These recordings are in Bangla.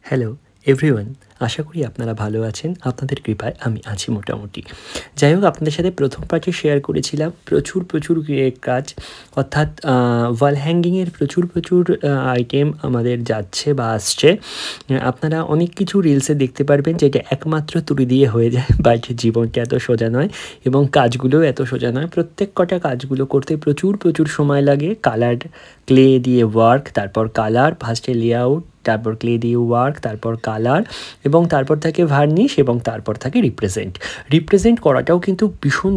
হ্যালো এভরিওয়ান, আশা করি আপনারা ভালো আছেন। আপনাদের কৃপায় আমি আছি মোটামুটি। যাই হোক, আপনাদের সাথে প্রথম পার্টে শেয়ার করেছিলাম প্রচুর কাজ, অর্থাৎ ওয়াল হ্যাঙ্গিংয়ের প্রচুর আইটেম আমাদের যাচ্ছে বা আসছে। আপনারা অনেক কিছু রিলসে দেখতে পারবেন যেটা একমাত্র তুলি দিয়ে হয়ে যায়, বাট জীবনটা এত সোজা নয় এবং কাজগুলোও এত সোজা নয়। প্রত্যেক কটা কাজগুলো করতে প্রচুর সময় লাগে। কালার, ক্লে দিয়ে ওয়ার্ক, তারপর কালার, ফার্স্টে লেআউট, তারপর ক্লে দিয়ে ওয়ার্ক, তারপর কালার, এবং তারপর থাকে ভার্নিশ, এবং তারপর থাকে রিপ্রেজেন্ট করাটাও কিন্তু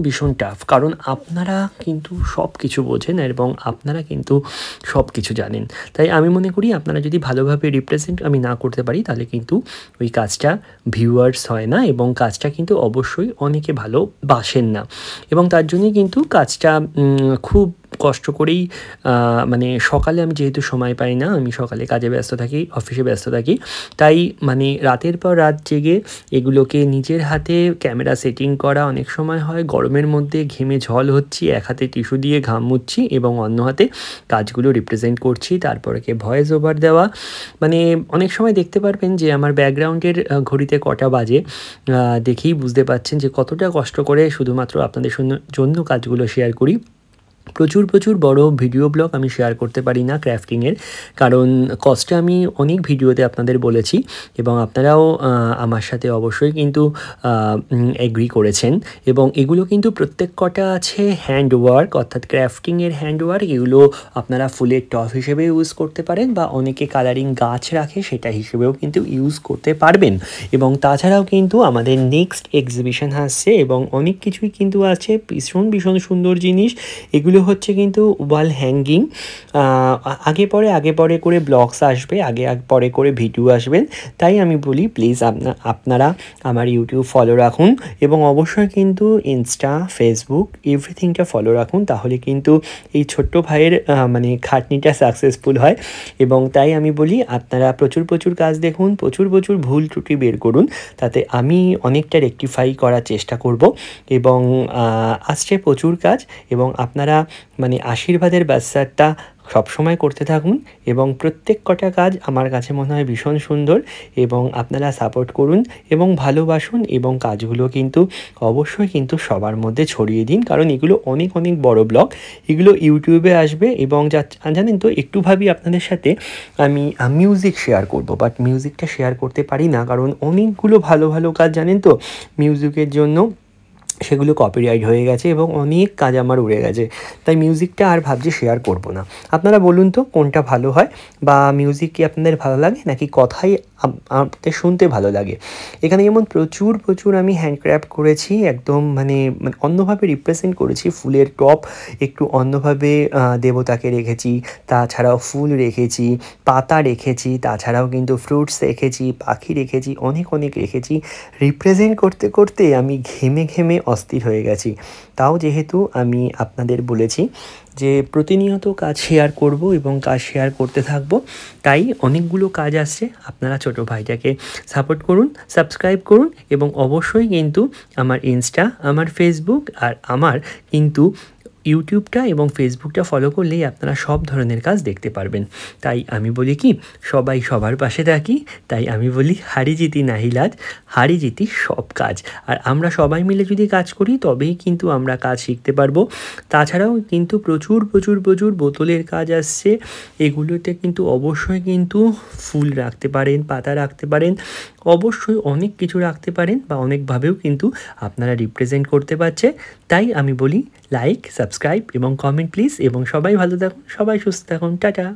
ভীষণ টাফ, কারণ আপনারা কিন্তু সব কিছু বোঝেন এবং আপনারা কিন্তু সব কিছু জানেন। তাই আমি মনে করি আপনারা যদি ভালোভাবে রিপ্রেজেন্ট আমি না করতে পারি, তাহলে কিন্তু ওই কাজটা ভিউয়ার্স হয় না এবং কাজটা কিন্তু অবশ্যই অনেকে ভালোবাসেন না, এবং তার জন্যই কিন্তু কাজটা খুব কষ্ট করেই মানে সকালে আমি যেহেতু সময় পাই না, আমি সকালে কাজে ব্যস্ত থাকি, অফিসে ব্যস্ত থাকি, তাই মানে রাতের পর রাত জেগে এগুলোকে নিজের হাতে ক্যামেরা সেটিং করা অনেক সময় হয়। গরমের মধ্যে ঘেমে ঝল হচ্ছি, এক হাতে টিস্যু দিয়ে ঘাম মুছছি এবং অন্য হাতে কাজগুলো রিপ্রেজেন্ট করছি, তারপরে ভয়েস ওভার দেওয়া। মানে অনেক সময় দেখতে পারবেন যে আমার ব্যাকগ্রাউন্ডের ঘড়িতে কটা বাজে, দেখেই বুঝতে পারছেন যে কতটা কষ্ট করে শুধুমাত্র আপনাদের জন্য কাজগুলো শেয়ার করি। প্রচুর বড় ভিডিও ব্লগ আমি শেয়ার করতে পারি না ক্রাফটিংয়ের, কারণ কস্টে আমি অনেক ভিডিওতে আপনাদের বলেছি এবং আপনারাও আমার সাথে অবশ্যই কিন্তু এগ্রি করেছেন, এবং এগুলো কিন্তু প্রত্যেক কটা আছে হ্যান্ড ওয়ার্ক, অর্থাৎ ক্রাফটিংয়ের হ্যান্ড ওয়ার্ক। এগুলো আপনারা ফুলের টব হিসেবে ইউজ করতে পারেন, বা অনেকে কালারিং গাছ রাখে সেটা হিসেবেও কিন্তু ইউজ করতে পারবেন। এবং তাছাড়াও কিন্তু আমাদের নেক্সট এক্সিবিশন আসছে এবং অনেক কিছুই কিন্তু আছে ভীষণ সুন্দর জিনিস। এগুলো হচ্ছে কিন্তু ওয়াল হ্যাঙ্গিং। আগে পরে করে ব্লগস আসবে, আগে পরে করে ভিডিও আসবেন। তাই আমি বলি প্লিজ আপনারা আমার ইউটিউব ফলো রাখুন, এবং অবশ্যই কিন্তু ইনস্টা, ফেসবুক এভরিথিংটা ফলো রাখুন, তাহলে কিন্তু এই ছোট্ট ভাইয়ের মানে খাটনিটা সাকসেসফুল হয়। এবং তাই আমি বলি আপনারা প্রচুর কাজ দেখুন, প্রচুর ভুল ত্রুটি বের করুন, তাতে আমি অনেকটা রেকটিফাই করার চেষ্টা করব। এবং আসছে প্রচুর কাজ, এবং আপনারা মানে আশীর্বাদের ব্যবসাটা সবসময় করতে থাকুন, এবং প্রত্যেক কটা কাজ আমার কাছে মনে হয় ভীষণ সুন্দর, এবং আপনারা সাপোর্ট করুন এবং ভালোবাসুন, এবং কাজগুলো কিন্তু অবশ্যই কিন্তু সবার মধ্যে ছড়িয়ে দিন, কারণ এগুলো অনেক বড় ব্লগ, এগুলো ইউটিউবে আসবে। এবং জানেন তো, একটু ভাবি আপনাদের সাথে আমি মিউজিক শেয়ার করব, বাট মিউজিকটা শেয়ার করতে পারি না, কারণ অনেকগুলো ভালো কাজ জানেন তো মিউজিকের জন্য সেগুলো কপিরাইট হয়ে গেছে এবং অনেক কাজ আমার উড়ে গেছে। তাই মিউজিকটা আর ভাবছি শেয়ার করব না। আপনারা বলুন তো কোনটা ভালো হয়, বা মিউজিক কি আপনাদের ভালো লাগে নাকি কথাই আপনাদের শুনতে ভালো লাগে? এখানে যেমন প্রচুর আমি হ্যান্ডক্রাফট করেছি, একদম মানে অন্যভাবে রিপ্রেজেন্ট করেছি। ফুলের টপ একটু অন্যভাবে দেবতাকে রেখেছি, তাছাড়াও ফুল রেখেছি, পাতা রেখেছি, তাছাড়াও কিন্তু ফ্রুটস রেখেছি, পাখি রেখেছি, অনেক রেখেছি। রিপ্রেজেন্ট করতে আমি ঘেমে অস্থির হয়ে গেছি। তাও যেহেতু আমি আপনাদের বলেছি যে প্রতিনিয়ত কাজ শেয়ার করব এবং কাজ শেয়ার করতে থাকব, তাই অনেকগুলো কাজ আসছে। আপনারা ছোটো ভাইটাকে সাপোর্ট করুন, সাবস্ক্রাইব করুন, এবং অবশ্যই কিন্তু আমার ইনস্টা, আমার ফেসবুক আর আমার কিন্তু ইউটিউবটা এবং ফেসবুকটা ফলো করলেই আপনারা সব ধরনের কাজ দেখতে পারবেন। তাই আমি বলি কি, সবাই সবার পাশে থাকি। তাই আমি বলি হারি জিতি নাহি লাজ, হারি জিতি সব কাজ। আর আমরা সবাই মিলে যদি কাজ করি তবেই কিন্তু আমরা কাজ শিখতে পারবো। তাছাড়াও কিন্তু প্রচুর বোতলের কাজ আসছে। এগুলোতে কিন্তু অবশ্যই কিন্তু ফুল রাখতে পারেন, পাতা রাখতে পারেন, অবশ্যই অনেক কিছু রাখতে পারেন, বা অনেকভাবেও কিন্তু আপনারা রিপ্রেজেন্ট করতে পারছে। তাই আমি বলি লাইক, সাবস্ক্রাইব এবং কমেন্ট প্লিজ, এবং সবাই ভালো থাকুন, সবাই সুস্থ থাকুন, টাটা।